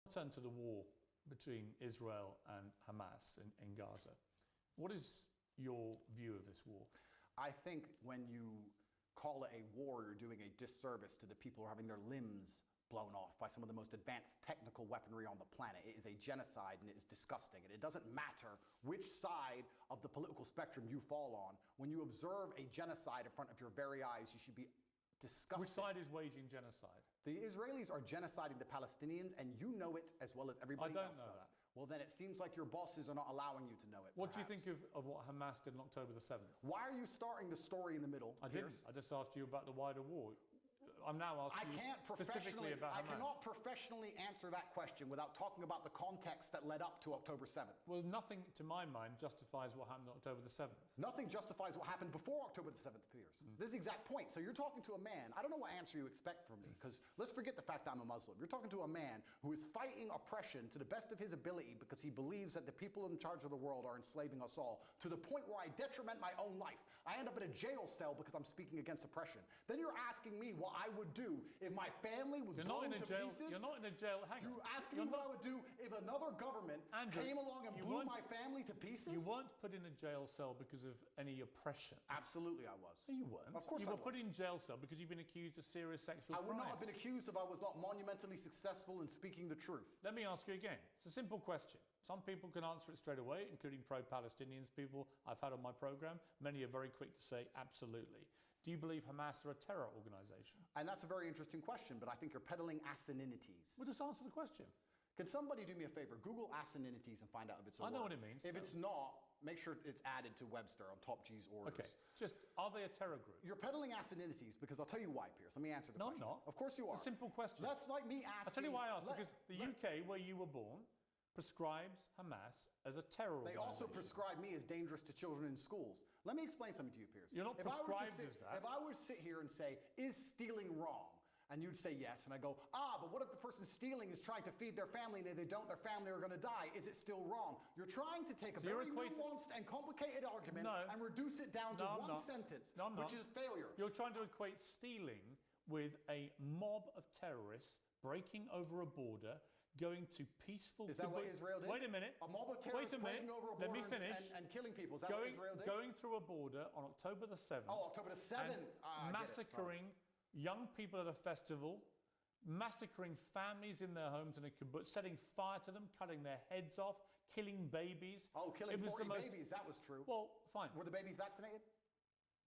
Turn to the war between Israel and Hamas in Gaza. What is your view of this war? I think when you call it a war, you're doing a disservice to the people who are having their limbs blown off by some of the most advanced technical weaponry on the planet. It is a genocide and it is disgusting. And it doesn't matter which side of the political spectrum you fall on. When you observe a genocide in front of your very eyes, you should be disgusted. Which side is waging genocide? The Israelis are genociding the Palestinians, and you know it as well as everybody else does. That. Well, then it seems like your bosses are not allowing you to know it. What do you think of what Hamas did on October the 7th? Why are you starting the story in the middle, Piers? I just asked you about the wider war. I'm now asking you specifically about Hamas. I cannot professionally answer that question without talking about the context that led up to October 7th. Well, nothing, to my mind, justifies what happened on October the 7th. Nothing justifies what happened before October the 7th, Piers. This is the exact point. So you're talking to a man, I don't know what answer you expect from me, because let's forget the fact that I'm a Muslim. You're talking to a man who is fighting oppression to the best of his ability because he believes that the people in charge of the world are enslaving us all, to the point where I detriment my own life. I end up in a jail cell because I'm speaking against oppression. Then you're asking me what I would do if my family was blown to pieces. You're not in a jail. Hang on. You're asking me what I would do if another government came along and blew my family to pieces? You weren't put in a jail cell because of any oppression. Absolutely I was. No, you weren't. Of course you I were put in jail cell because you've been accused of serious sexual crimes. I would not have been accused if I was not monumentally successful in speaking the truth. Let me ask you again. It's a simple question. Some people can answer it straight away, including pro-Palestinians people I've had on my program. Many are very quick to say absolutely. Do you believe Hamas are a terror organization? And that's a very interesting question, but I think you're peddling asininities. Well, just answer the question. Can somebody do me a favor? Google asininities and find out if it's a word. I know what it means. If it's not, make sure it's added to Webster on Top G's orders. Okay, just, are they a terror group? You're peddling asininities because I'll tell you why, Piers. Let me answer the question. No, I'm not. Of course you are. It's a simple question. That's like me asking... I'll tell you why I asked, because the UK, where you were born, prescribes Hamas as a terror organization. They also prescribe me as dangerous to children in schools. Let me explain something to you, Piers. You're not prescribed as that. If I were to sit here and say, is stealing wrong? And you'd say yes, and I go, but what if the person stealing is trying to feed their family, and if they don't, their family are going to die? Is it still wrong? You're trying to take a very nuanced and complicated argument and reduce it down to one sentence, which is failure. You're trying to equate stealing with a mob of terrorists breaking over a border, going to peaceful... Is that what Israel did? Wait a minute. A mob of terrorists breaking over a border and killing people. Is that what Israel did? Going through a border on October the 7th. Oh, October the 7th. Massacring young people at a festival, massacring families in their homes in a kibbutz, setting fire to them, cutting their heads off, killing babies. Oh, killing 40 babies. That was true. Well, fine. Were the babies vaccinated?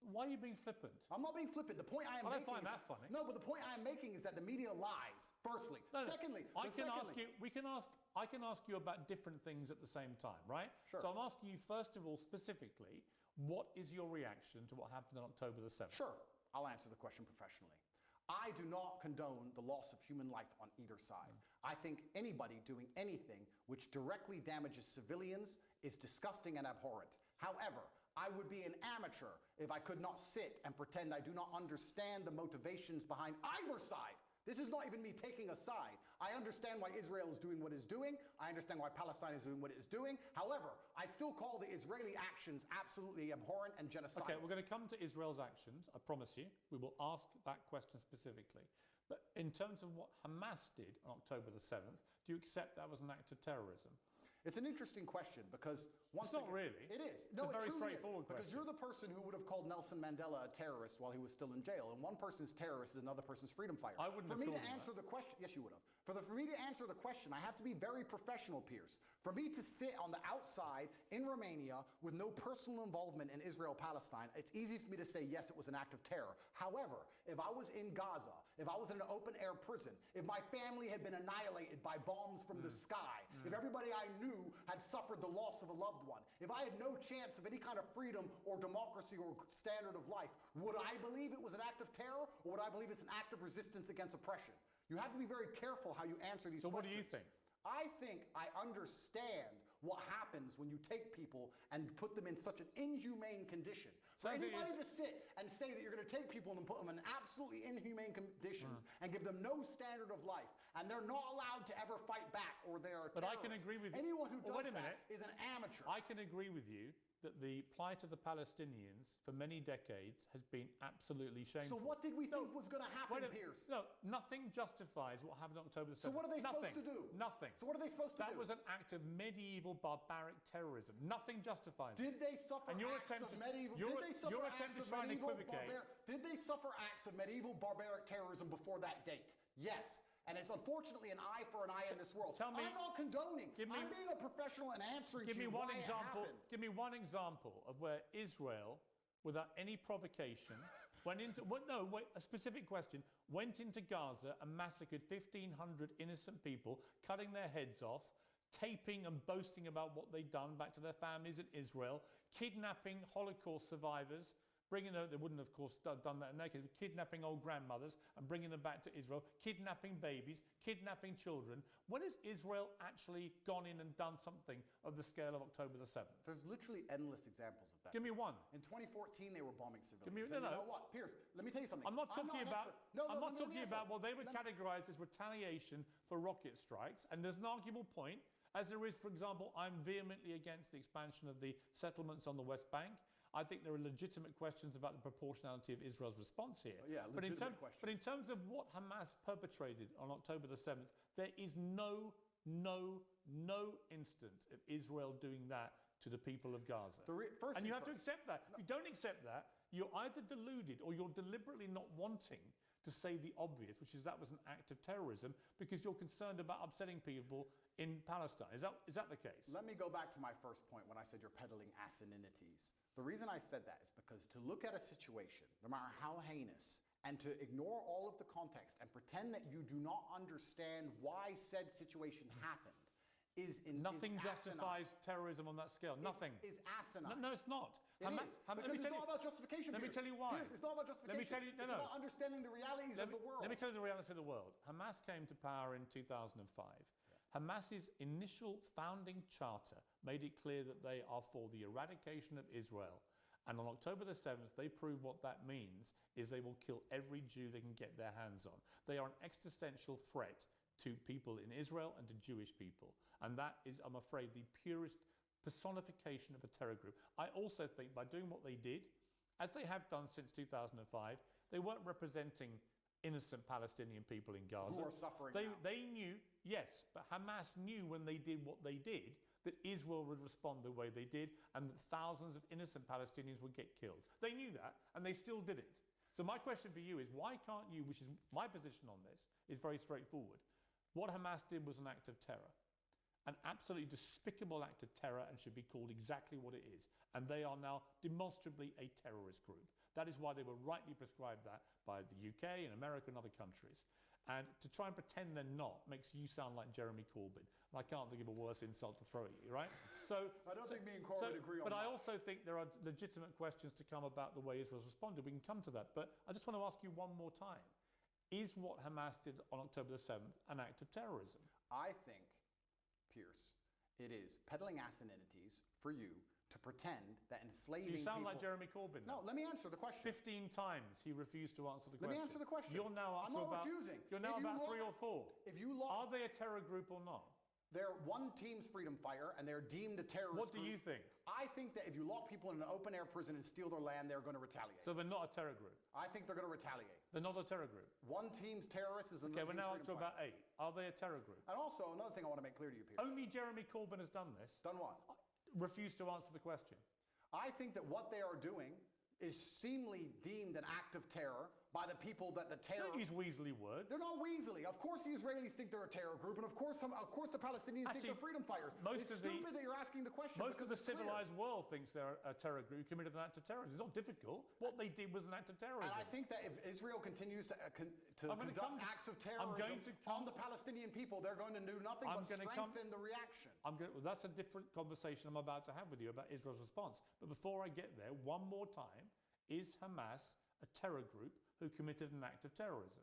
Why are you being flippant? I'm not being flippant. The point I am making... I don't find that funny. No, but the point I am making is that the media lies, firstly. Secondly... I can ask you about different things at the same time, right? Sure. So I'm asking you, first of all, specifically, what is your reaction to what happened on October the 7th? Sure. I'll answer the question professionally. I do not condone the loss of human life on either side. I think anybody doing anything which directly damages civilians is disgusting and abhorrent. However, I would be an amateur if I could not sit and pretend I do not understand the motivations behind either side. This is not even me taking a side. I understand why Israel is doing what it's doing. I understand why Palestine is doing what it's doing. However, I still call the Israeli actions absolutely abhorrent and genocidal. Okay, we're going to come to Israel's actions, I promise you. We will ask that question specifically. But in terms of what Hamas did on October the 7th, do you accept that was an act of terrorism? It's an interesting question because it's not really. It is. No, it's a very straightforward question. Because you're the person who would have called Nelson Mandela a terrorist while he was still in jail, and one person's terrorist is another person's freedom fighter. I wouldn't have called him that. For me to answer the question, yes, you would have. For me to answer the question, I have to be very professional, Piers. For me to sit on the outside in Romania with no personal involvement in Israel-Palestine, it's easy for me to say, yes, it was an act of terror. However, if I was in Gaza, if I was in an open-air prison, if my family had been annihilated by bombs from the sky, if everybody I knew had suffered the loss of a loved one, if I had no chance of any kind of freedom or democracy or standard of life, would I believe it was an act of terror, or would I believe it's an act of resistance against oppression? You have to be very careful how you answer these questions. So what do you think? I think I understand what happens when you take people and put them in such an inhumane condition. For Sounds like anybody to sit and say that you're going to take people and put them in absolutely inhumane conditions and give them no standard of life, and they're not allowed to ever fight back, or they are But I terrorists. can agree with you. Anyone who Well, does wait a that minute. is an amateur. I can agree with you that the plight of the Palestinians for many decades has been absolutely shameful. So what did we think was going to happen, Wait a- Piers? No, nothing justifies what happened on October the 7th. So what are they Nothing. supposed to do? Nothing. So what are they supposed to That do? was an act of medieval barbaric terrorism. Nothing justifies it. Did they suffer And your acts attempt of to- medieval? your- Did they suffer your acts attempt to of try and medieval equivocate- Did they suffer acts of medieval barbaric terrorism before that date? Yes. And it's unfortunately an eye for an eye in this world. Tell me- I'm not condoning. give me- I'm being a professional and answering Give to me you one why example. it happened. Give me one example of where Israel, without any provocation, went into a specific question, went into Gaza and massacred 1,500 innocent people, cutting their heads off, taping and boasting about what they'd done back to their families in Israel, kidnapping Holocaust survivors, they wouldn't have, of course, done that in their case, kidnapping old grandmothers and bringing them back to Israel, kidnapping babies, kidnapping children. When has Israel actually gone in and done something of the scale of October the 7th? There's literally endless examples of that. Give me one. In 2014, they were bombing civilians. Give me- And no, you no. know what, Piers? Let me tell you something. I'm not talking an about. expert. No, I'm not let me talking answer. about what they would Let me- categorize as retaliation for rocket strikes. And there's an arguable point, as there is, for example, I'm vehemently against the expansion of the settlements on the West Bank. I think there are legitimate questions about the proportionality of Israel's response here. Yeah, but in legitimate question. but in terms of what Hamas perpetrated on October the 7th, there is no instance of Israel doing that to the people of Gaza. First And you things have to first. accept that. If you don't accept that, you're either deluded or you're deliberately not wanting to say the obvious, which is that was an act of terrorism, because you're concerned about upsetting people in Palestine. Is that the case? Let me go back to my first point when I said you're peddling asininities. The reason I said that is because to look at a situation, no matter how heinous, and to ignore all of the context and pretend that you do not understand why said situation happened Nothing is justifies terrorism on that scale. Nothing. Is asinine. No, it's not. It is. Because it's not about justification. Let me tell you why. Piers, it's not about justification. Let me tell you. It's about understanding the realities of the world. Let me tell you the reality of the world. Hamas came to power in 2005. Hamas's initial founding charter made it clear that they are for the eradication of Israel. And on October the 7th, they proved what that means is they will kill every Jew they can get their hands on. They are an existential threat to people in Israel and to Jewish people. And that is, I'm afraid, the purest personification of a terror group. I also think by doing what they did, as they have done since 2005, they weren't representing innocent Palestinian people in Gaza. Who are suffering now. They knew, yes, but Hamas knew when they did what they did that Israel would respond the way they did and that thousands of innocent Palestinians would get killed. They knew that, and they still did it. So my question for you is, why can't you, which is my position on this, is very straightforward. What Hamas did was an act of terror, an absolutely despicable act of terror, and should be called exactly what it is. And they are now demonstrably a terrorist group. That is why they were rightly prescribed that by the UK and America and other countries. And to try and pretend they're not makes you sound like Jeremy Corbyn. And I can't think of a worse insult to throw at you, right? I don't think me and Corbyn agree on but that. I also think there are legitimate questions to come about the way Israel's responded. We can come to that. But I just want to ask you one more time. Is what Hamas did on October the 7th an act of terrorism? I think, Piers, it is peddling asininities for you to pretend that enslaving You sound people... like Jeremy Corbyn. No, let me answer the question. 15 times he refused to answer the Let question. me answer the question. You're now up I'm to not about... refusing. You're now If you about look- 3 or 4. If you look... Are they a terror group or not? They're one team's freedom fighter, and they're deemed a terrorist What do group. you think? I think that if you lock people in an open-air prison and steal their land, they're going to retaliate. So they're not a terror group. I think they're going to retaliate. They're not a terror group. One team's terrorist is Okay, another we're team's now up freedom to fighter. about 8. Are they a terror group? And also, another thing I want to make clear to you, Piers. Only Jeremy Corbyn has done this. Done what? Refused to answer the question. I think that what they are doing is seemingly deemed an act of terror by the people that the terror... Don't use weaselly words. They're not weaselly. Of course the Israelis think they're a terror group, and of course the Palestinians think Actually, they're freedom fighters. most It's of the- stupid that you're asking the question. Most of because the it's clear. civilized world thinks they're a terror group who committed an act of terrorism. It's not difficult. What they did was an act of terrorism. And I think that if Israel continues to I'm gonna conduct come to- acts of I'm going terrorism to come- on the Palestinian people, they're going to do nothing I'm but gonna come- strengthen the reaction. That's a different conversation I'm about to have with you about Israel's response. But before I get there, one more time, is Hamas a terror group who committed an act of terrorism?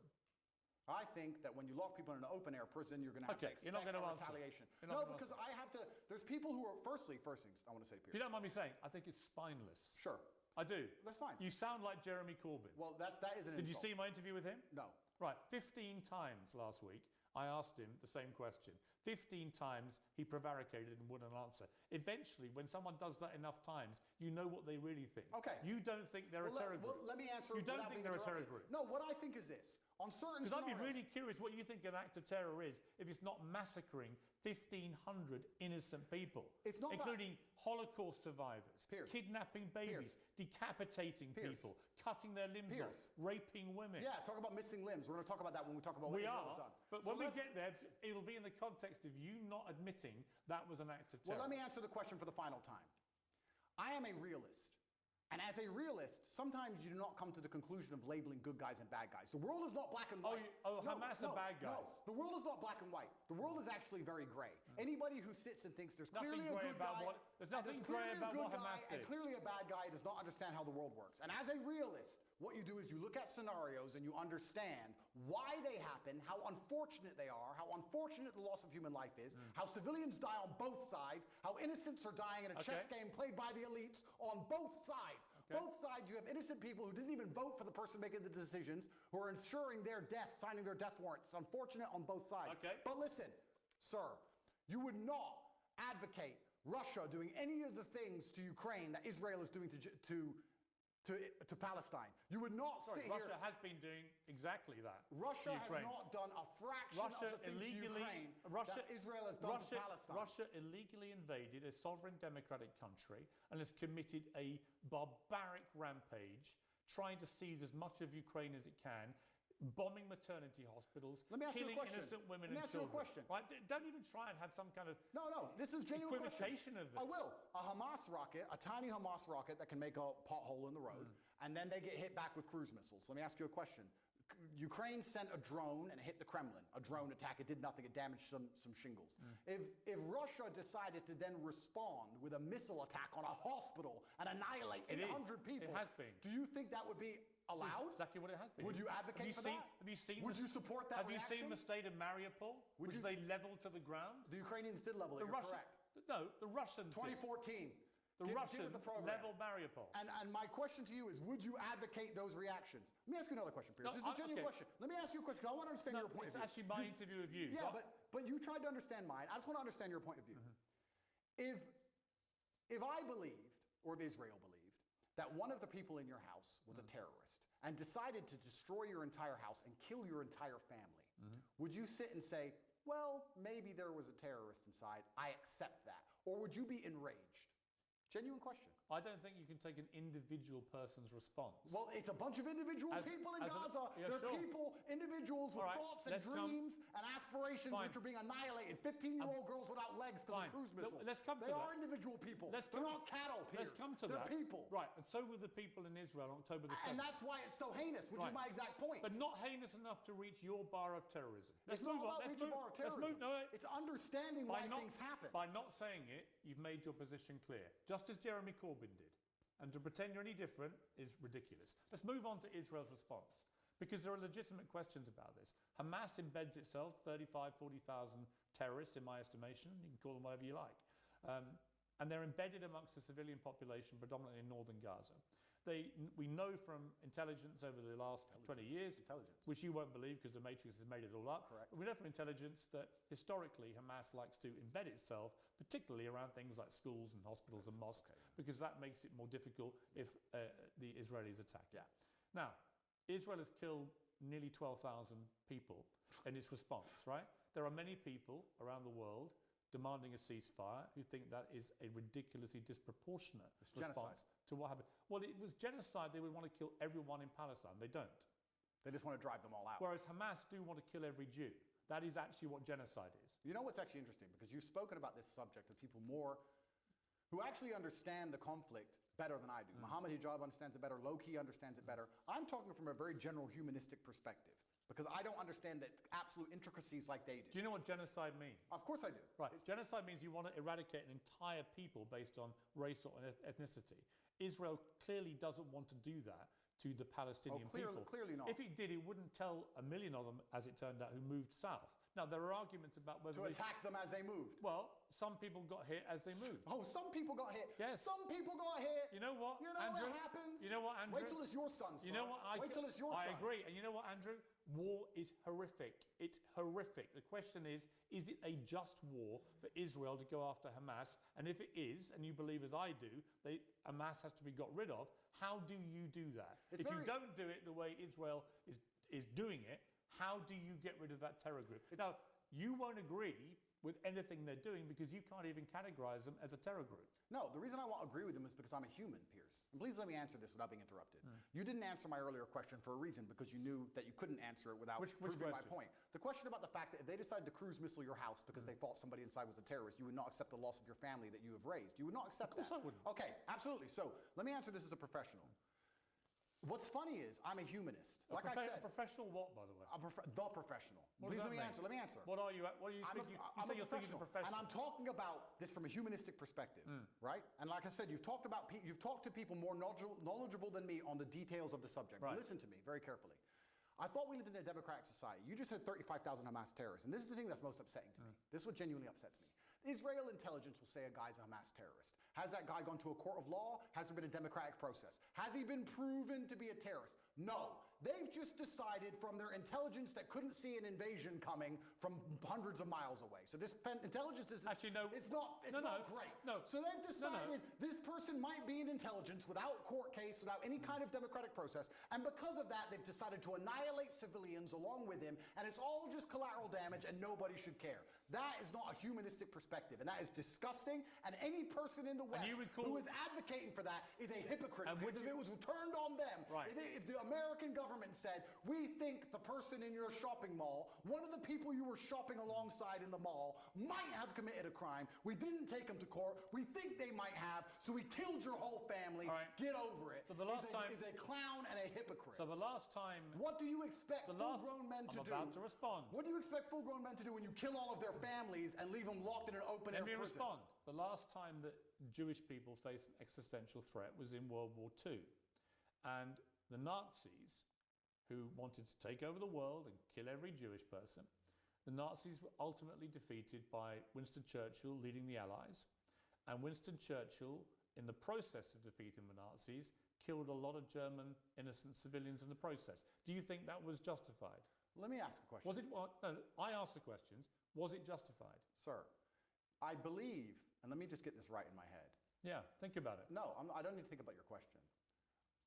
I think that when you lock people in an open-air prison, you're going to have to you're not expect going to a answer. retaliation. You're not No, gonna because answer. I have to. There's people who are first things I want to say, If Piers. you don't mind me saying, I think it's spineless. Sure, I do. that's fine. You sound like Jeremy Corbyn. Well, that is an Did you insult. see my interview with him? No. Right, 15 times last week, I asked him the same question. 15 times he prevaricated and wouldn't answer. Eventually, when someone does that enough times, you know what they really think. Okay. You don't think they're a terror group. Let me answer. You don't without think being they're a terror interrupted. group. No, what I think is this. On certain Because I'd be scenarios, really curious what you think an act of terror is if it's not massacring 1,500 innocent people, It's not including Holocaust survivors, Piers. kidnapping babies, decapitating Piers. people, cutting their limbs off, Piers. raping women. yeah, talk about missing limbs. We're going to talk about that when we talk about what We Israel are, has done. but So when we let's- get there, it'll be in the context of you not admitting that was an act of terror. Well, let me answer the question for the final time. I am a realist. And as a realist, sometimes you do not come to the conclusion of labeling good guys and bad guys. The world is not black and white. Hamas are bad guys. No, the world is not black and white. The world is actually very gray. Anybody who sits and thinks there's Nothing clearly a gray good about guy, what- there's and nothing clearly gray a about good what guy Hamas and did. clearly a bad guy does not understand how the world works. And as a realist, what you do is you look at scenarios and you understand why they happen, how unfortunate they are, how unfortunate the loss of human life is, how civilians die on both sides, how innocents are dying in a chess game played by the elites on both sides. Both sides, you have innocent people who didn't even vote for the person making the decisions, who are ensuring their death, signing their death warrants. It's unfortunate on both sides. Okay. But listen, sir, you would not advocate Russia doing any of the things to Ukraine that Israel is doing to Palestine. You would not sit here. Russia has been doing exactly that. Russia to has Ukraine. not done a fraction Russia of the things to illegally, Ukraine Russia, that Israel has done to Palestine. Russia illegally invaded a sovereign democratic country and has committed a barbaric rampage, trying to seize as much of Ukraine as it can, bombing maternity hospitals, Let me ask you a killing question. innocent women Let me and ask you a children. question. Right? Don't even try and have some kind of No, this is genuine equivocation of this. I will. A Hamas rocket, a tiny Hamas rocket that can make a pothole in the road, and then they get hit back with cruise missiles. Let me ask you a question. Ukraine sent a drone and it hit the Kremlin. A drone attack. It did nothing. It damaged some shingles. If Russia decided to then respond with a missile attack on a hospital and annihilate It is. 800 people, It has been. do you think that would be allowed? Exactly what it has been. Would you advocate for that? Have you seen? Would you support that Have you seen reaction? the state of Mariupol, which they leveled to the ground? The Ukrainians did level it. The You're Russian, correct. no, the Russians. did. 2014. The Get Russians with the program. leveled Mariupol. And my question to you is, would you advocate those reactions? Let me ask you another question, Piers. No, This is a genuine okay. question. Let me ask you a question, because I want to understand No, your point it's of view. actually my interview of you. Yeah, So- but you tried to understand mine. I just want to understand your point of view. If I believed, or if Israel believed, that one of the people in your house was a terrorist and decided to destroy your entire house and kill your entire family, would you sit and say, well, maybe there was a terrorist inside, I accept that? Or would you be enraged? Genuine question. I don't think you can take an individual person's response. Well, it's a bunch of individual people in Gaza. yeah, They're sure. individuals with All right, thoughts and let's come- dreams and aspirations Fine. which are being annihilated. 15-year-old girls without legs because Fine. of cruise Look, missiles. let's come to they that. are individual people. Let's They're come- not cattle, Piers. Let's come to They're that. people. Right, and so were the people in Israel on October the 7th. And that's why it's so heinous, which Right. is my exact point. But not heinous enough to reach your bar of terrorism. it's Let's not move on. about Let's reaching move. bar of Let's terrorism. move. No, It's understanding why not, things happen. by not saying it, you've made your position clear, just as Jeremy Corbyn did. And to pretend you're any different is ridiculous. Let's move on to Israel's response, because there are legitimate questions about this. Hamas embeds itself, 35, 40,000 terrorists in my estimation, you can call them whatever you like. And they're embedded amongst the civilian population, predominantly in northern Gaza. We know from intelligence over the last 20 years, which you won't believe because the Matrix has made it all up. Correct. But we know from intelligence that historically Hamas likes to embed itself, particularly around things like schools and hospitals and mosques, because that makes it more difficult if the Israelis attack. Yeah. Now, Israel has killed nearly 12,000 people in its response, right? There are many people around the world demanding a ceasefire who think that is a ridiculously disproportionate response genocide. to what happened. Well, it was genocide. They would want to kill everyone in Palestine. They don't. They just want to drive them all out. Whereas Hamas do want to kill every Jew. That is actually what genocide is. You know what's actually interesting? Because you've spoken about this subject with people who actually understand the conflict better than I do. Mohammed Hijab understands it better. Low-key understands it better. I'm talking from a very general humanistic perspective because I don't understand the absolute intricacies like they do. Do you know what genocide means? Of course I do. Right. Genocide means you want to eradicate an entire people based on race or ethnicity. Israel clearly doesn't want to do that to the Palestinian people. Clearly not. If it did, it wouldn't tell a million of them, as it turned out, who moved south. Now, there are arguments about whether To attack them as they moved. Well, some people got hit as they moved. Oh, some people got hit. Yes. Some people got hit. You know what, You know Andrew? what happens? You know what, Andrew? Wait till it's your son, son. You know what? Wait till it's your I son. agree. And you know what, Andrew? War is horrific. It's horrific. The question is it a just war for Israel to go after Hamas? And if it is, and you believe as I do, Hamas has to be got rid of, how do you do that? If you don't do it the way Israel is doing it, how do you get rid of that terror group? Now, you won't agree with anything they're doing because you can't even categorize them as a terror group. No, the reason I won't agree with them is because I'm a human, Piers. And please let me answer this without being interrupted. You didn't answer my earlier question for a reason, because you knew that you couldn't answer it without proving my point. The question about the fact that if they decided to cruise missile your house because they thought somebody inside was a terrorist, you would not accept the loss of your family that you have raised. You would not accept that. Of course I wouldn't. Okay, absolutely. So let me answer this as a professional. What's funny is I'm a humanist. Like I said, professional what, by the way? The professional. What Please does let me that answer. Let me answer. What are you? What are you speaking? You say you're speaking to professional. And I'm talking about this from a humanistic perspective, right? And like I said, you've talked to people more knowledgeable than me on the details of the subject. Right. But listen to me very carefully. I thought we lived in a democratic society. You just had 35,000 Hamas terrorists, and this is the thing that's most upsetting to me. This is what genuinely upsets me. Israel intelligence will say a guy's a Hamas terrorist. Has that guy gone to a court of law? Has there been a democratic process? Has he been proven to be a terrorist? No. They've just decided from their intelligence that couldn't see an invasion coming from hundreds of miles away. So this intelligence is actually no. It's not great. No. So they've decided this person might be an intelligence without court case, without any kind of democratic process, and because of that, they've decided to annihilate civilians along with him, and it's all just collateral damage, and nobody should care. That is not a humanistic perspective, and that is disgusting. And any person in the West who is advocating for that is a hypocrite. Because if it was turned on them, if the American government said, we think the person in your shopping mall, one of the people you were shopping alongside in the mall, might have committed a crime. We didn't take them to court. We think they might have, so we killed your whole family. Get over it. So the last time is a clown and a hypocrite. So the last time. What do you expect full-grown men to do? I'm about to respond. What do you expect full-grown men to do when you kill all of their families and leave them locked in an open-air prison? Let me respond. The last time that Jewish people faced an existential threat was in World War II. And the Nazis, who wanted to take over the world and kill every Jewish person, the Nazis were ultimately defeated by Winston Churchill leading the Allies. And Winston Churchill, in the process of defeating the Nazis, killed a lot of German innocent civilians in the process. Do you think that was justified? Let me ask a question. Was it? No, I asked the questions. Was it justified? Sir, I believe, and let me just get this right in my head. Yeah, think about it. No, I don't need to think about your question.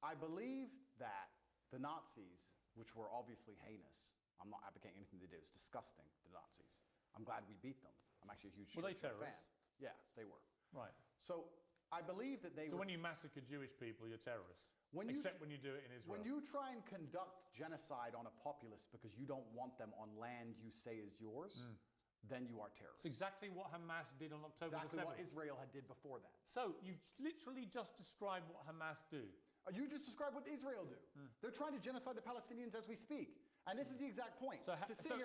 I believe that the Nazis, which were obviously heinous, I'm not advocating anything they did, it's disgusting, the Nazis. I'm glad we beat them. I'm actually a huge Were they fan. terrorists? Yeah, they were. Right. So I believe that they were... So when you massacre Jewish people, you're terrorists? Except when you do it in Israel. When you try and conduct genocide on a populace because you don't want them on land you say is yours, then you are terrorists. It's exactly what Hamas did on October the 7th. Exactly what Israel had did before that. So you've literally just described what Hamas do. You just described what Israel do. They're trying to genocide the Palestinians as we speak. And this is the exact point. So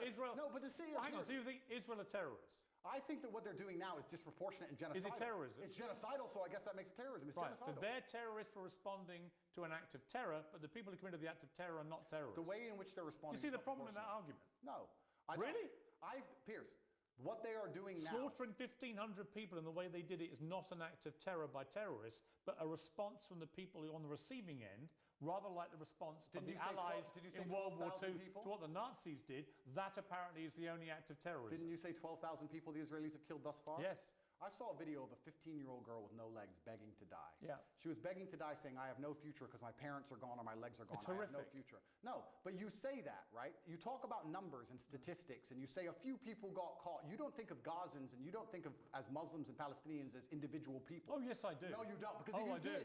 Israel... No, but to see... Hang on, so you think Israel are terrorists? I think that what they're doing now is disproportionate and genocidal. Is it terrorism? It's genocidal, so I guess that makes it terrorism. It's genocidal. So they're terrorists for responding to an act of terror, but the people who committed the act of terror are not terrorists. The way in which they're responding... You see the problem with that argument? No. Really? Pierce, what they are doing now... Slaughtering 1,500 people in the way they did it is not an act of terror by terrorists, but a response from the people who are on the receiving end, rather like the response of the Allies in World War II to what the Nazis did. That apparently is the only act of terrorism. Didn't you say 12,000 people the Israelis have killed thus far? Yes. I saw a video of a 15-year-old girl with no legs begging to die. Yeah. She was begging to die saying, I have no future because my parents are gone or my legs are gone. It's horrific. I have no future. No, but you say that, right? You talk about numbers and statistics and you say a few people got caught. You don't think of Gazans and you don't think of as Muslims and Palestinians as individual people. Oh, yes, I do. No, you don't. Because I do.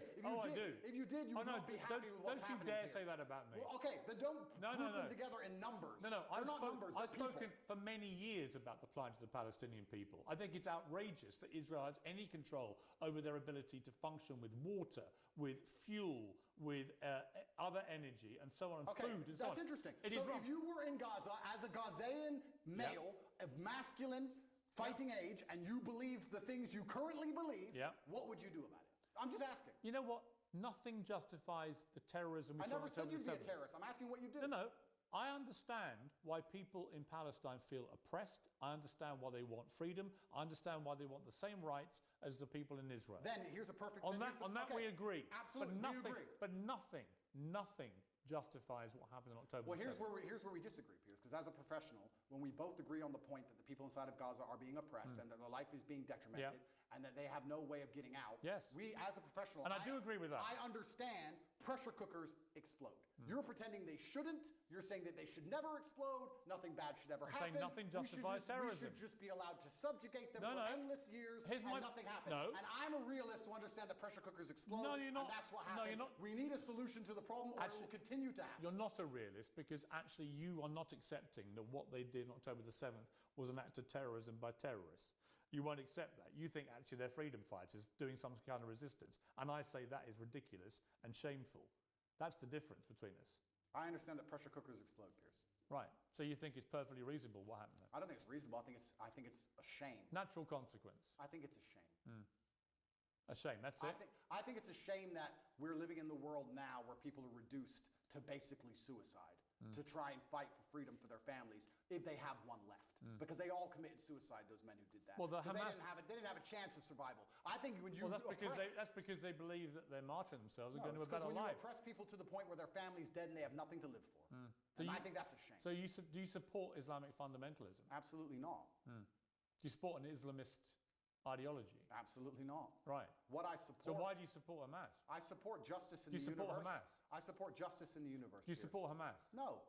If you did, you would not be happy with what's happening. Don't you dare say that about me. Well, okay, then don't group them together in numbers. No, They're not numbers, I've spoken for many years about the plight of the Palestinian people. I think it's outrageous that Israel has any control over their ability to function with water, with fuel, with other energy, and so on, and food, and so on. That's interesting. If you were in Gaza as a Gazan male of masculine fighting age, and you believed the things you currently believe, what would you do about it? I'm just asking. You know what? nothing justifies the terrorism we I saw never on said October you'd be the a 7th. terrorist. I'm asking what you do. No, no. I understand why people in Palestine feel oppressed. I understand why they want freedom. I understand why they want the same rights as the people in Israel. Then here's a perfect... On that we agree. Absolutely, but nothing, we agree. But nothing justifies what happened on October Well, the 7th. here's where we disagree, Piers, because as a professional, when we both agree on the point that the people inside of Gaza are being oppressed and that their life is being detrimented and that they have no way of getting out, Yes. we, as a professional... And I do agree with that. I understand pressure cookers explode. You're pretending they shouldn't. You're saying that they should never explode. Nothing bad should ever happen. saying nothing justifies terrorism. We should just be allowed to subjugate them No, for no. endless years Here's and my- nothing happens. No. And I'm a realist to understand that pressure cookers explode. No, you're not. And that's what No, happens. you're not. We need a solution to the problem or it will continue to happen. You're not a realist because actually you are not accepting that what they did on October the 7th was an act of terrorism by terrorists. You won't accept that. You think actually they're freedom fighters doing some kind of resistance. And I say that is ridiculous and shameful. That's the difference between us. I understand that pressure cookers explode, Piers. Right. So you think it's perfectly reasonable what happened there? I don't think it's reasonable. I think it's a shame. Natural consequence. I think it's a shame. A shame. That's it. I think it's a shame that we're living in the world now where people are reduced to basically suicide to try and fight for freedom for their families if they have one left. Because they all committed suicide, those men who did that. Well, the 'Cause Hamas- they didn't have a chance of survival. I think when you Well, that's oppress- because they believe that they're martyring themselves and No, going to a it's 'cause better when life. you oppress people to the point where their family's dead and they have nothing to live for. So And I you- think that's a shame. So do you support Islamic fundamentalism? Absolutely not. Do you support an Islamist ideology? Absolutely not. Right. What I support... So why do you support Hamas? I support justice in You the support universe. Hamas? I support justice in the universe. Do you Piers. support Hamas? No.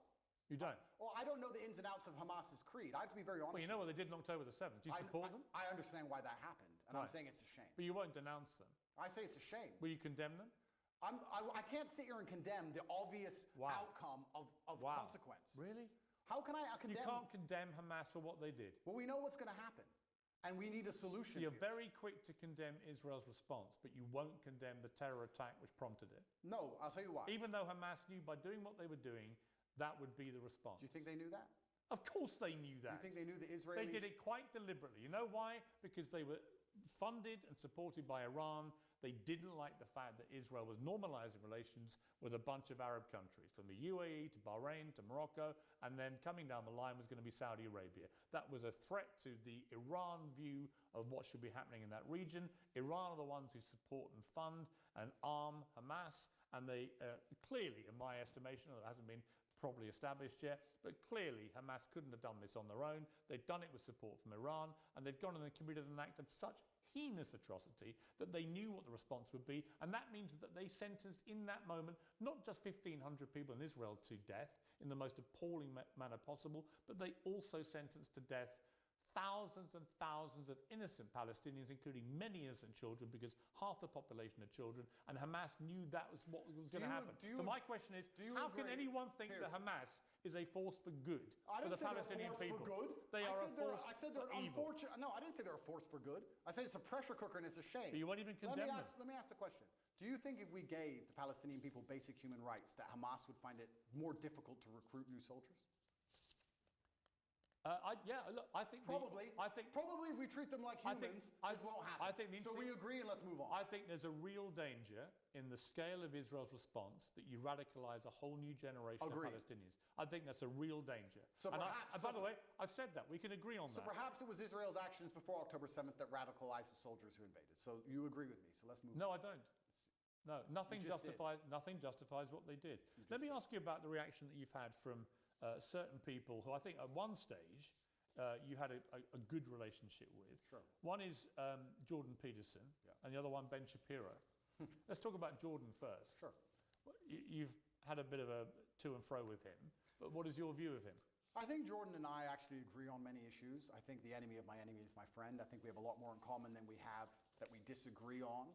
You don't? Well, I don't know the ins and outs of Hamas's creed. I have to be very honest. Well, you know what they did on October the 7th. Do you support them? I understand why that happened, and I'm Right. saying it's a shame. But you won't denounce them. I say it's a shame. Will you condemn them? I can't sit here and condemn the obvious outcome of consequence. Really? How can I You condemn? can't condemn Hamas for what they did. Well, we know what's going to happen, and we need a solution. So you're here. very quick to condemn Israel's response, but you won't condemn the terror attack which prompted it. No, I'll tell you why. Even though Hamas knew by doing what they were doing, that would be the response. Do you think they knew that? Of course they knew that. Do you think they knew the Israelis? They did it quite deliberately. You know why? Because they were funded and supported by Iran. They didn't like the fact that Israel was normalizing relations with a bunch of Arab countries, from the UAE to Bahrain to Morocco, and then coming down the line was going to be Saudi Arabia. That was a threat to the Iran view of what should be happening in that region. Iran are the ones who support and fund and arm Hamas, and they clearly, in my estimation, it hasn't been properly established yet, but clearly Hamas couldn't have done this on their own. They've done it with support from Iran, and they've gone and committed an act of such heinous atrocity that they knew what the response would be, and that means that they sentenced in that moment not just 1,500 people in Israel to death in the most appalling manner possible, but they also sentenced to death thousands and thousands of innocent Palestinians, including many innocent children, because half the population are children, and Hamas knew that was what was going to happen. So my question is, how can anyone think that Hamas is a force for good for the Palestinian people? They are a force I said they're for evil. unfortunate. No, I didn't say they're a force for good. I said it's a pressure cooker and it's a shame. But you won't even condemn them. Let me ask the question. Do you think if we gave the Palestinian people basic human rights, that Hamas would find it more difficult to recruit new soldiers? Look, I think Probably if we treat them like humans, this won't happen. I think so we agree and let's move on. I think there's a real danger in the scale of Israel's response that you radicalize a whole new generation of Palestinians. I think that's a real danger. So by the way, I've said that. We can agree on that. So perhaps it was Israel's actions before October 7th that radicalized the soldiers who invaded. So you agree with me. So let's move on. No, I don't. No, nothing justifies what they did. Let me ask you about the reaction that you've had from certain people who I think at one stage you had a good relationship with. Sure. One is Jordan Peterson, and the other one Ben Shapiro. Let's talk about Jordan first. Sure. You've had a bit of a to and fro with him, but what is your view of him? I think Jordan and I actually agree on many issues. I think the enemy of my enemy is my friend. I think we have a lot more in common than we have that we disagree on.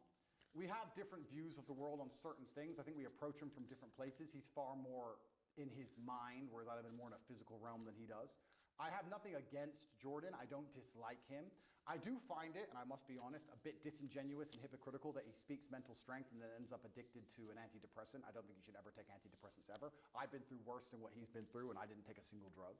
We have different views of the world on certain things. I think we approach him from different places. He's far more in his mind, whereas I've been more in a physical realm than he does. I have nothing against Jordan. I don't dislike him. I do find it, and I must be honest, a bit disingenuous and hypocritical that he speaks mental strength and then ends up addicted to an antidepressant. I don't think he should ever take antidepressants ever. I've been through worse than what he's been through, and I didn't take a single drug.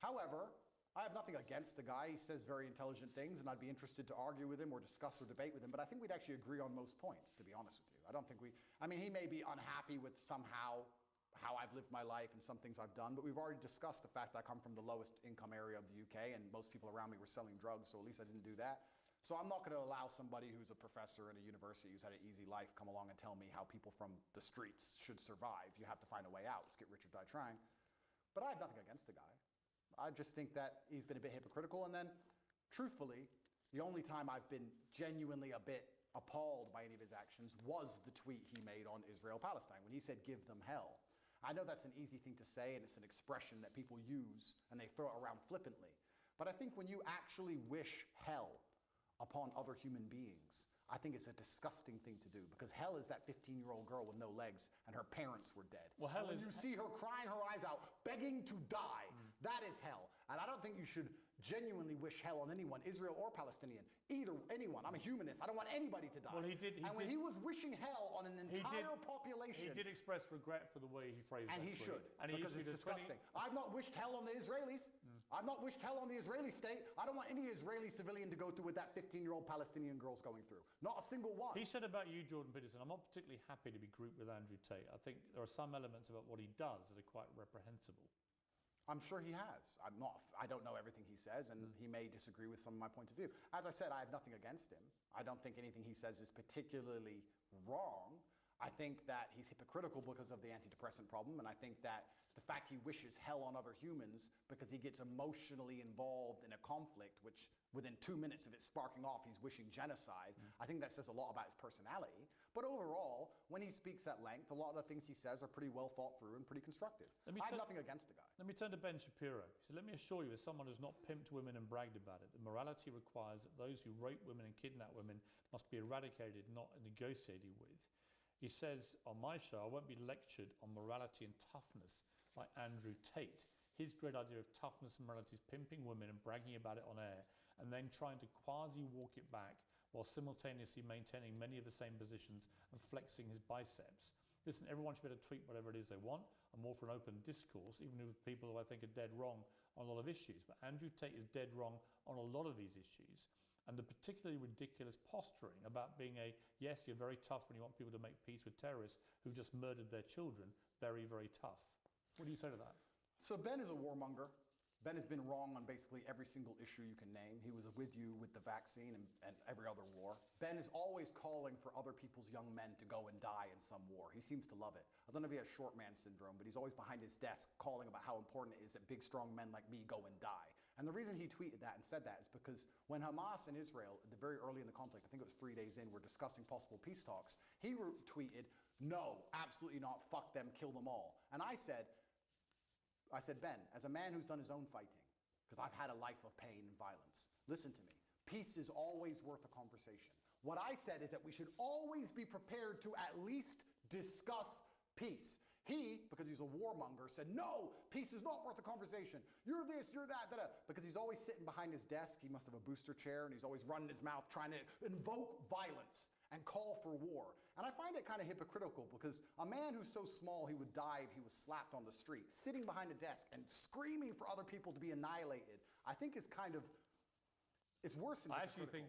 However, I have nothing against the guy. He says very intelligent things, and I'd be interested to argue with him or discuss or debate with him, but I think we'd actually agree on most points, to be honest with you. I don't think I mean, he may be unhappy with somehow how I've lived my life and some things I've done, but we've already discussed the fact that I come from the lowest income area of the UK, and most people around me were selling drugs, so at least I didn't do that. So I'm not going to allow somebody who's a professor in a university who's had an easy life come along and tell me how people from the streets should survive. You have to find a way out. Let's get rich or die trying. But I have nothing against the guy. I just think that he's been a bit hypocritical. And then, truthfully, the only time I've been genuinely a bit appalled by any of his actions was the tweet he made on Israel-Palestine, when he said, "Give them hell." I know that's an easy thing to say, and it's an expression that people use, and they throw it around flippantly. But I think when you actually wish hell upon other human beings, I think it's a disgusting thing to do, because hell is that 15-year-old girl with no legs and her parents were dead. Well, hell and when is... you see her crying her eyes out, begging to die, that is hell. And I don't think you should genuinely wish hell on anyone, Israel or Palestinian, anyone. I'm a humanist. I don't want anybody to die. Well, he did. When he was wishing hell on an entire population... He did express regret for the way he phrased and that he tweet. should, And he because it's disgusting. I've not wished hell on the Israelis. I've not wished hell on the Israeli state. I don't want any Israeli civilian to go through what that 15-year-old Palestinian girl's going through. Not a single one. He said about you, Jordan Peterson, I'm not particularly happy to be grouped with Andrew Tate. I think there are some elements about what he does that are quite reprehensible. I'm sure he has. I don't know everything he says, and he may disagree with some of my point of view. As I said, I have nothing against him. I don't think anything he says is particularly wrong. I think that he's hypocritical because of the antidepressant problem, and I think that the fact he wishes hell on other humans because he gets emotionally involved in a conflict, which within 2 minutes of it sparking off, he's wishing genocide. I think that says a lot about his personality. But overall, when he speaks at length, a lot of the things he says are pretty well thought through and pretty constructive. I have nothing against the guy. Let me turn to Ben Shapiro. He said, "Let me assure you, as someone who's not pimped women and bragged about it, that morality requires that those who rape women and kidnap women must be eradicated, not negotiated with." He says, "On my show, I won't be lectured on morality and toughness like Andrew Tate. His great idea of toughness and morality is pimping women and bragging about it on air, and then trying to quasi-walk it back while simultaneously maintaining many of the same positions and flexing his biceps. Listen, everyone should be able to tweet whatever it is they want. I'm all for an open discourse, even with people who I think are dead wrong on a lot of issues. But Andrew Tate is dead wrong on a lot of these issues. And the particularly ridiculous posturing about being yes, you're very tough when you want people to make peace with terrorists who just murdered their children, very, very tough." What do you say to that? So Ben is a warmonger. Ben has been wrong on basically every single issue you can name. He was with you with the vaccine and every other war. Ben is always calling for other people's young men to go and die in some war. He seems to love it. I don't know if he has short man syndrome, but he's always behind his desk calling about how important it is that big, strong men like me go and die. And the reason he tweeted that and said that is because when Hamas and Israel, at the very early in the conflict, I think it was 3 days in, were discussing possible peace talks, he tweeted, "No, absolutely not, fuck them, kill them all." And I said, Ben, as a man who's done his own fighting, because I've had a life of pain and violence, listen to me. Peace is always worth a conversation. What I said is that we should always be prepared to at least discuss peace. He, because he's a warmonger, said, "No, peace is not worth a conversation. You're this, you're that, da-da." Because he's always sitting behind his desk. He must have a booster chair, and he's always running his mouth trying to invoke violence and call for war. And I find it kind of hypocritical, because a man who's so small he would die if he was slapped on the street, sitting behind a desk and screaming for other people to be annihilated, I think is kind of, it's worse than hypocritical.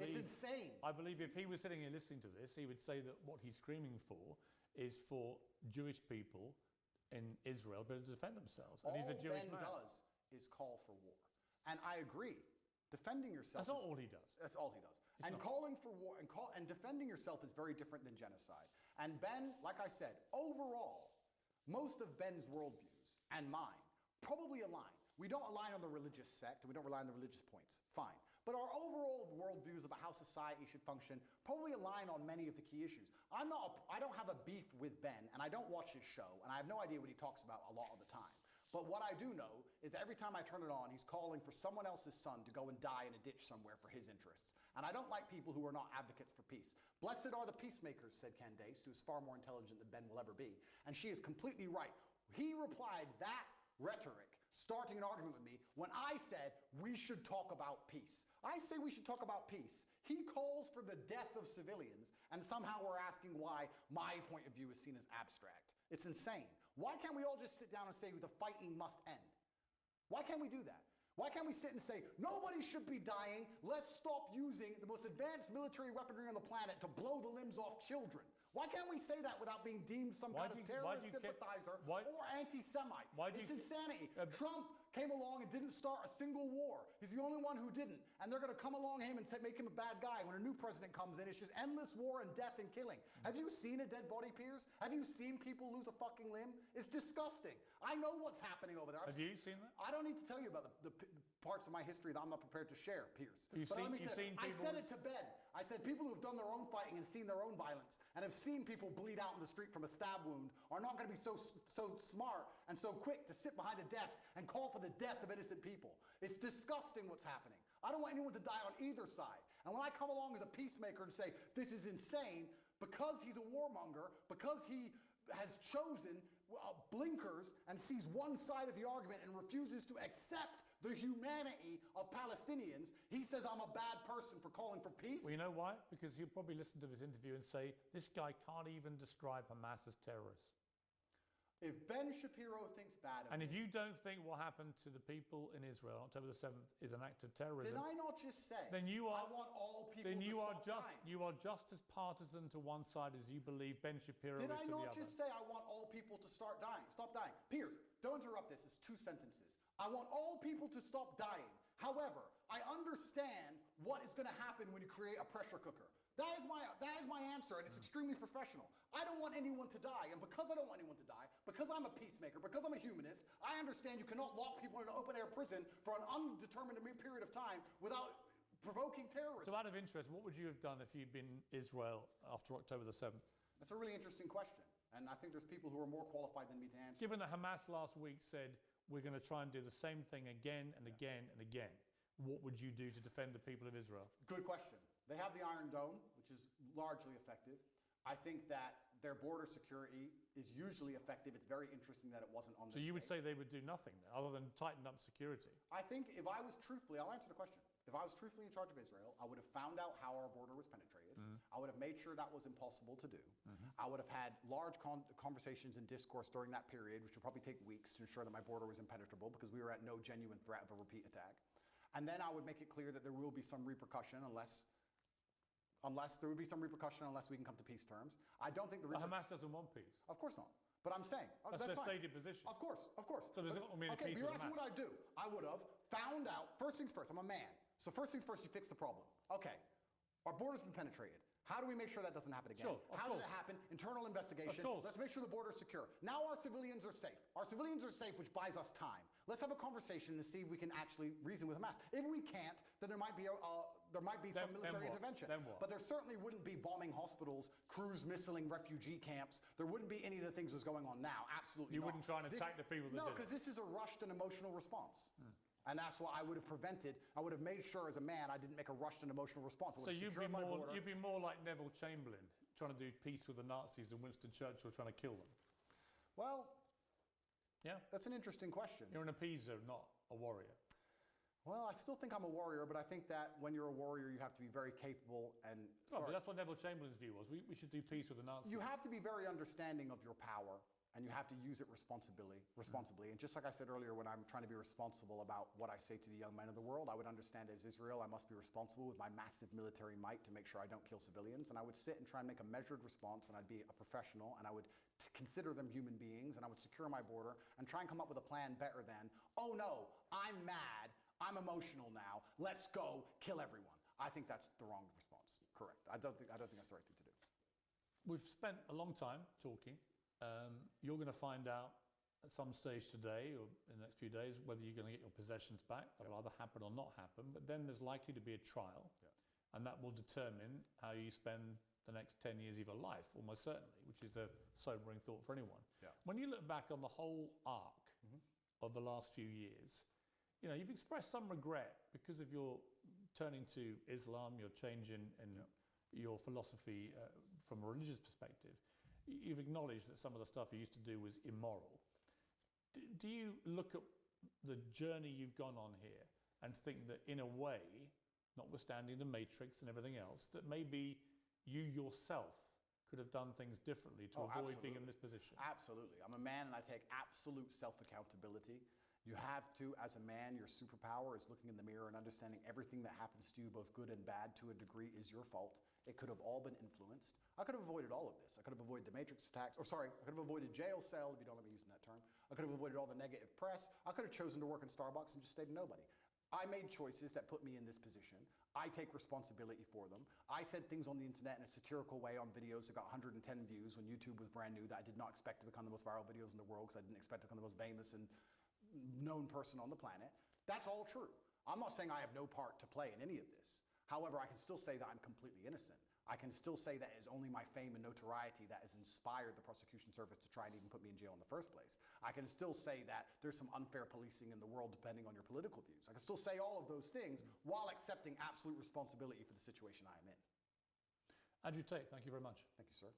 It's insane. I believe if he was sitting here listening to this, he would say that what he's screaming for is for Jewish people in Israel to defend themselves. And he's a Jewish man. All Ben does is call for war. And I agree. Defending yourself... That's not all he does. That's all he does. And calling for war and defending yourself is very different than genocide. And Ben, like I said, overall, most of Ben's worldviews and mine probably align. We don't align on the religious sect, and we don't rely on the religious points. Fine. But our overall worldviews about how society should function probably align on many of the key issues. I don't have a beef with Ben, and I don't watch his show, and I have no idea what he talks about a lot of the time. But what I do know is that every time I turn it on, he's calling for someone else's son to go and die in a ditch somewhere for his interests. And I don't like people who are not advocates for peace. "Blessed are the peacemakers," said Candace, who is far more intelligent than Ben will ever be. And she is completely right. He replied that rhetoric, starting an argument with me, when I said we should talk about peace. I say we should talk about peace. He calls for the death of civilians, and somehow we're asking why my point of view is seen as abstract. It's insane. Why can't we all just sit down and say the fighting must end? Why can't we do that? Why can't we sit and say, nobody should be dying, let's stop using the most advanced military weaponry on the planet to blow the limbs off children? Why can't we say that without being deemed some kind of terrorist sympathizer or anti-Semite? It's insanity. Trump came along and didn't start a single war. He's the only one who didn't. And they're going to come along him and make him a bad guy. When a new president comes in, it's just endless war and death and killing. Have you seen a dead body, Piers? Have you seen people lose a fucking limb? It's disgusting. I know what's happening over there. Have you seen that? I don't need to tell you about the parts of my history that I'm not prepared to share, Piers. I said it to Ben. I said people who have done their own fighting and seen their own violence and have seen people bleed out in the street from a stab wound are not going to be so smart and so quick to sit behind a desk and call for the death of innocent people. It's disgusting what's happening. I don't want anyone to die on either side. And when I come along as a peacemaker and say, this is insane, because he's a warmonger, because he has chosen blinkers and sees one side of the argument and refuses to accept the humanity of Palestinians, he says I'm a bad person for calling for peace. Well, you know why? Because he'll probably listen to this interview and say, this guy can't even describe Hamas as terrorists. If Ben Shapiro thinks bad of And if you don't think what happened to the people in Israel on October the 7th is an act of terrorism, did I not just say then you are, I want all people then you to are stop just dying? you are just as partisan to one side as you believe Ben Shapiro Did is I to the not other. just say I want all people to stop dying? Piers, don't interrupt this. It's 2 sentences. I want all people to stop dying. However, I understand what is going to happen when you create a pressure cooker. That is my answer, and it's extremely professional. I don't want anyone to die, and because I don't want anyone to die, because I'm a peacemaker, because I'm a humanist, I understand you cannot lock people in an open-air prison for an undetermined period of time without provoking terrorism. So out of interest, what would you have done if you'd been Israel after October the 7th? That's a really interesting question, and I think there's people who are more qualified than me to answer. Given that Hamas last week said, we're going to try and do the same thing again and again and again, what would you do to defend the people of Israel? Good question. They have the Iron Dome, which is largely effective. I think that their border security is usually effective. It's very interesting that it wasn't on this So you would day. say they would do nothing other than tighten up security? I think if I was truthfully, I'll answer the question. If I was truthfully in charge of Israel, I would have found out how our border was penetrated. I would have made sure that was impossible to do. I would have had large conversations and discourse during that period, which would probably take weeks to ensure that my border was impenetrable because we were at no genuine threat of a repeat attack. And then I would make it clear that there will be some repercussion unless there would be some repercussion unless we can come to peace terms. I don't think the Hamas doesn't want peace. Of course not. But I'm saying That's their fine. stated position. Of course. So does it mean okay, peace but you're with asking Hamas? what I do. I would have found out. First things first. I'm a man. So first things first, you fix the problem. Okay, our border's been penetrated. How do we make sure that doesn't happen again? Sure, How did it happen? Internal investigation. Of course. Let's make sure the border's secure. Now our civilians are safe. Our civilians are safe, which buys us time. Let's have a conversation and see if we can actually reason with Hamas. If we can't, then there might be some military intervention. Then what? But there certainly wouldn't be bombing hospitals, cruise missiling refugee camps. There wouldn't be any of the things that's going on now. Absolutely You not. wouldn't try and attack the people that No, did because it. this is a rushed and emotional response. And that's what I would have prevented. I would have made sure as a man I didn't make a rushed and emotional response. I would So have you'd secured my border. be more like Neville Chamberlain trying to do peace with the Nazis than Winston Churchill trying to kill them. Well, Yeah? that's an interesting question. You're an appeaser, not a warrior. Well, I still think I'm a warrior, but I think that when you're a warrior, you have to be very capable and... No, but that's what Neville Chamberlain's view was. We should do peace with the Nazis. You have to be very understanding of your power, and you have to use it responsibly. And just like I said earlier, when I'm trying to be responsible about what I say to the young men of the world, I would understand as Israel, I must be responsible with my massive military might to make sure I don't kill civilians. And I would sit and try and make a measured response, and I'd be a professional, and I would consider them human beings, and I would secure my border and try and come up with a plan better than, oh no, I'm mad, I'm emotional now, let's go kill everyone. I think that's the wrong response. Correct. I don't think that's the right thing to do. We've spent a long time talking. You're going to find out at some stage today or in the next few days whether you're going to get your possessions back. That'll either happen or not happen. But then there's likely to be a trial, and that will determine how you spend the next 10 years of your life, almost certainly, which is a sobering thought for anyone. Yeah. When you look back on the whole arc of the last few years, you've expressed some regret because of your turning to Islam, your change in your philosophy from a religious perspective. You've acknowledged that some of the stuff you used to do was immoral. Do you look at the journey you've gone on here and think that in a way, notwithstanding the Matrix and everything else, that maybe you yourself could have done things differently to avoid being in this position? Absolutely. I'm a man and I take absolute self-accountability. You have to, as a man, your superpower is looking in the mirror and understanding everything that happens to you, both good and bad, to a degree, is your fault. It could have all been influenced. I could have avoided all of this. I could have avoided the Matrix attacks, I could have avoided jail cell, if you don't let me using that term. I could have avoided all the negative press. I could have chosen to work in Starbucks and just stayed a nobody. I made choices that put me in this position. I take responsibility for them. I said things on the internet in a satirical way on videos that got 110 views when YouTube was brand new that I did not expect to become the most viral videos in the world because I didn't expect to become the most famous and known person on the planet. That's all true. I'm not saying I have no part to play in any of this. However, I can still say that I'm completely innocent. I can still say that it is only my fame and notoriety that has inspired the prosecution service to try and even put me in jail in the first place. I can still say that there's some unfair policing in the world depending on your political views. I can still say all of those things while accepting absolute responsibility for the situation I am in. Andrew Tate, thank you very much. Thank you, sir.